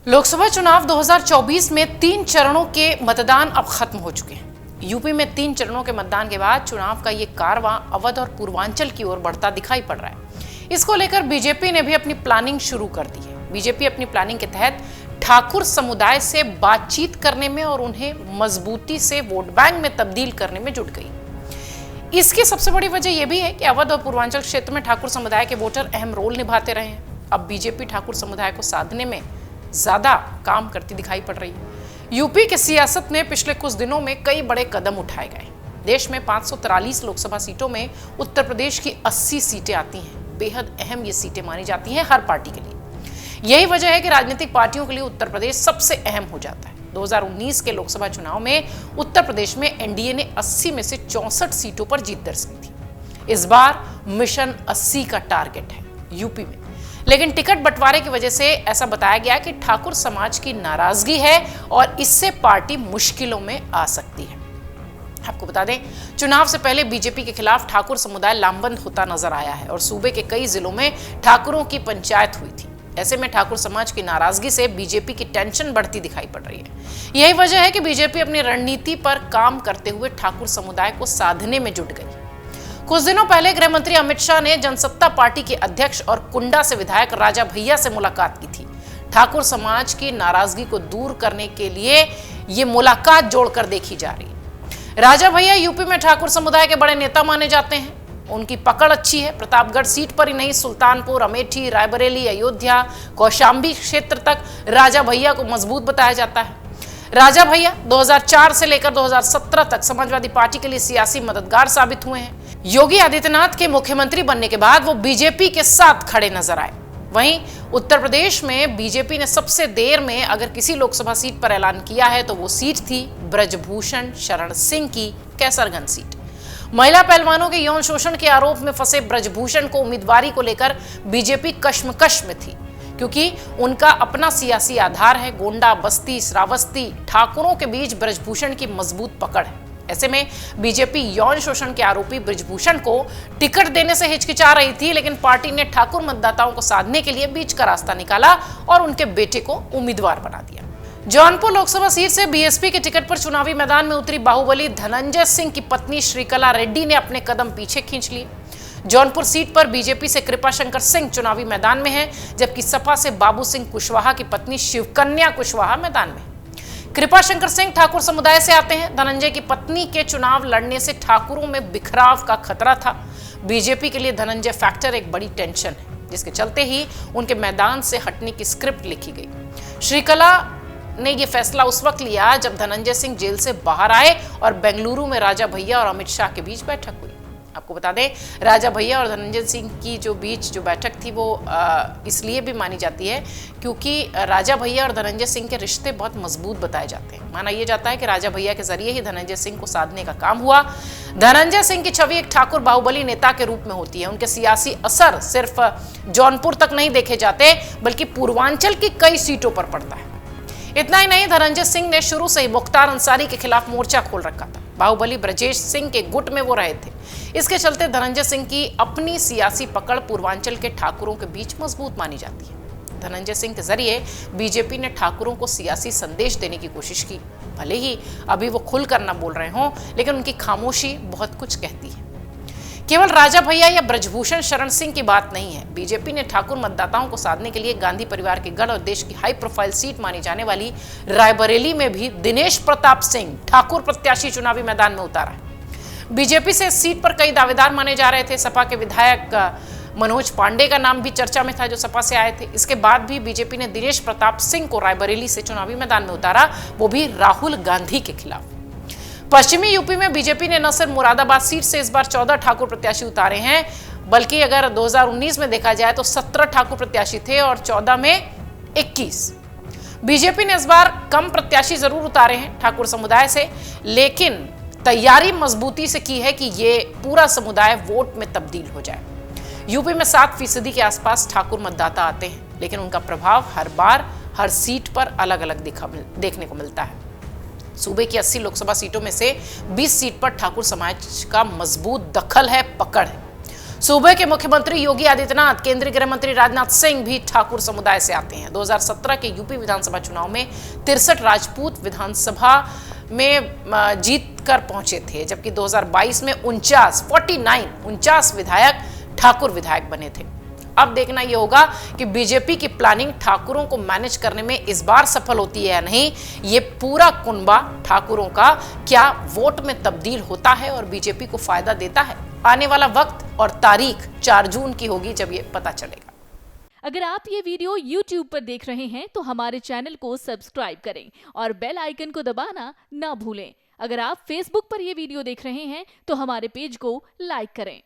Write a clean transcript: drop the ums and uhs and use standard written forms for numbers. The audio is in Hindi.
लोकसभा चुनाव 2024 में 3 चरणों के मतदान अब खत्म हो चुके हैं। यूपी में 3 चरणों के मतदान के बाद चुनाव का ये कारवां अवध और पूर्वांचल की ओर बढ़ता दिखाई पड़ रहा है। इसको लेकर बीजेपी ने भी अपनी प्लानिंग शुरू कर दी है। बीजेपी अपनी प्लानिंग के तहत ठाकुर समुदाय से बातचीत करने में और उन्हें मजबूती से वोट बैंक में तब्दील करने में जुट गई। इसकी सबसे बड़ी वजह यह भी है कि अवध और पूर्वांचल क्षेत्र में ठाकुर समुदाय के वोटर अहम रोल निभाते रहे हैं। अब बीजेपी ठाकुर समुदाय को साधने में ज्यादा काम करती दिखाई पड़ रही है। यूपी की सियासत में पिछले कुछ दिनों में कई बड़े कदम उठाए गए। देश में 543 लोकसभा सीटों में उत्तर प्रदेश की 80 सीटें आती हैं। बेहद अहम ये सीटें मानी जाती हैं हर पार्टी के लिए। यही वजह है कि राजनीतिक पार्टियों के लिए उत्तर प्रदेश सबसे अहम हो जाता है। 2019 के लोकसभा चुनाव में उत्तर प्रदेश में एनडीए ने 80 में से 64 सीटों पर जीत दर्ज की थी। इस बार मिशन 80 का टारगेट है यूपी में, लेकिन टिकट बंटवारे की वजह से ऐसा बताया गया कि ठाकुर समाज की नाराजगी है और इससे पार्टी मुश्किलों में आ सकती है। आपको बता दें, चुनाव से पहले बीजेपी के खिलाफ ठाकुर समुदाय लामबंद होता नजर आया है और सूबे के कई जिलों में ठाकुरों की पंचायत हुई थी। ऐसे में ठाकुर समाज की नाराजगी से बीजेपी की टेंशन बढ़ती दिखाई पड़ रही है। यही वजह है कि बीजेपी अपनी रणनीति पर काम करते हुए ठाकुर समुदाय को साधने में जुट गई। कुछ दिनों पहले गृह मंत्री अमित शाह ने जनसत्ता पार्टी के अध्यक्ष और कुंडा से विधायक राजा भैया से मुलाकात की थी। ठाकुर समाज की नाराजगी को दूर करने के लिए ये मुलाकात जोड़कर देखी जा रही है। राजा भैया यूपी में ठाकुर समुदाय के बड़े नेता माने जाते हैं। उनकी पकड़ अच्छी है। प्रतापगढ़ सीट पर ही नहीं, सुल्तानपुर, अमेठी, रायबरेली, अयोध्या, कौशाम्बी क्षेत्र तक राजा भैया को मजबूत बताया जाता है। राजा भैया 2004 से लेकर 2017 तक समाजवादी पार्टी के लिए सियासी मददगार साबित हुए हैं। योगी आदित्यनाथ के मुख्यमंत्री बनने के बाद वो बीजेपी के साथ खड़े नजर आए। वहीं उत्तर प्रदेश में बीजेपी ने सबसे देर में अगर किसी लोकसभा सीट पर ऐलान किया है तो वो सीट थी ब्रजभूषण शरण सिंह की कैसरगंज सीट। महिला पहलवानों के यौन शोषण के आरोप में फंसे ब्रजभूषण को उम्मीदवारी को लेकर बीजेपी कश्मकश में थी, क्योंकि उनका अपना सियासी आधार है। गोंडा, बस्ती, श्रावस्ती ठाकुरों के बीच ब्रजभूषण की मजबूत पकड़ है। ऐसे में बीजेपी यौन शोषण के आरोपी ब्रजभूषण को टिकट देने से हिचकिचा रही थी, लेकिन पार्टी ने ठाकुर मतदाताओं को साधने के लिए बीच का रास्ता निकाला और उनके बेटे को उम्मीदवार बना दिया। जौनपुर लोकसभा सीट से बीएसपी के टिकट पर चुनावी मैदान में उतरी बाहुबली धनंजय सिंह की पत्नी श्रीकला रेड्डी ने अपने कदम पीछे खींच लिए। जौनपुर सीट पर बीजेपी से कृपाशंकर सिंह चुनावी मैदान में है, जबकि सपा से बाबू सिंह कुशवाहा की पत्नी शिवकन्या कुशवाहा मैदान में। कृपाशंकर सिंह ठाकुर समुदाय से आते हैं। धनंजय की पत्नी के चुनाव लड़ने से ठाकुरों में बिखराव का खतरा था। बीजेपी के लिए धनंजय फैक्टर एक बड़ी टेंशन है, जिसके चलते ही उनके मैदान से हटने की स्क्रिप्ट लिखी गई। श्रीकला ने यह फैसला उस वक्त लिया जब धनंजय सिंह जेल से बाहर आए और बेंगलुरु में राजा भैया और अमित शाह के बीच बैठक हुई। आपको बता दें, राजा भैया और धनंजय सिंह की जो बैठक थी वो इसलिए भी मानी जाती है क्योंकि राजा भैया और धनंजय सिंह के रिश्ते बहुत मजबूत बताए जाते हैं। माना यह जाता है कि राजा भैया के जरिए ही धनंजय सिंह को साधने का काम हुआ। धनंजय सिंह की छवि एक ठाकुर बाहुबली नेता के रूप में होती है। उनके सियासी असर सिर्फ जौनपुर तक नहीं देखे जाते, बल्कि पूर्वांचल की कई सीटों पर पड़ता है। इतना ही नहीं, धनंजय सिंह ने शुरू से ही मुख्तार अंसारी के खिलाफ मोर्चा खोल रखा था। बाहुबली ब्रजेश सिंह के गुट में वो रहे थे। इसके चलते धनंजय सिंह की अपनी सियासी पकड़ पूर्वांचल के ठाकुरों के बीच मजबूत मानी जाती है। धनंजय सिंह के जरिए बीजेपी ने ठाकुरों को सियासी संदेश देने की कोशिश की। भले ही अभी वो खुलकर न बोल रहे हों, लेकिन उनकी खामोशी बहुत कुछ कहती है। केवल राजा भैया या ब्रजभूषण शरण सिंह की बात नहीं है। बीजेपी ने ठाकुर मतदाताओं को साधने के लिए गांधी परिवार के गढ़ और देश की हाई प्रोफाइल सीट मानी जाने वाली रायबरेली में भी दिनेश प्रताप सिंह ठाकुर प्रत्याशी चुनावी मैदान में उतारा है। बीजेपी से इस सीट पर कई दावेदार माने जा रहे थे। सपा के विधायक मनोज पांडे का नाम भी चर्चा में था, जो सपा से आए थे। इसके बाद भी बीजेपी ने दिनेश प्रताप सिंह को रायबरेली से चुनावी मैदान में उतारा, वो भी राहुल गांधी के खिलाफ। पश्चिमी यूपी में बीजेपी ने न सिर्फ मुरादाबाद सीट से इस बार 14 ठाकुर प्रत्याशी उतारे हैं, बल्कि अगर 2019 में देखा जाए तो 17 ठाकुर प्रत्याशी थे और 14 में 21। बीजेपी ने इस बार कम प्रत्याशी जरूर उतारे हैं ठाकुर समुदाय से, लेकिन तैयारी मजबूती से की है कि ये पूरा समुदाय वोट में तब्दील हो जाए। यूपी में 7% के आसपास ठाकुर मतदाता आते हैं, लेकिन उनका प्रभाव हर बार हर सीट पर अलग अलग देखने को मिलता है। सूबे की 80 लोकसभा सीटों में से 20 सीट पर ठाकुर समाज का मजबूत दखल है, पकड़ है। सूबे के मुख्यमंत्री योगी आदित्यनाथ, केंद्रीय गृह मंत्री राजनाथ सिंह भी ठाकुर समुदाय से आते हैं। 2017 के यूपी विधानसभा चुनाव में 63 राजपूत विधानसभा में जीत कर पहुंचे थे, जबकि 2022 में 49 विधायक ठाकुर विधायक बने थे। अब देखना यह होगा कि बीजेपी की प्लानिंग ठाकुरों को मैनेज करने में इस बार सफल होती है या नहीं। ये पूरा कुनबा ठाकुरों का क्या वोट में तब्दील होता है और बीजेपी को फायदा देता है? आने वाला वक्त और तारीख 4 जून की होगी जब ये पता चलेगा। अगर आप ये वीडियो YouTube पर देख रहे हैं तो हमारे चैनल को सब्सक्राइब करें और बेल आइकन को दबाना ना भूलें। अगर आप Facebook पर ये वीडियो देख रहे हैं तो हमारे पेज को लाइक करें।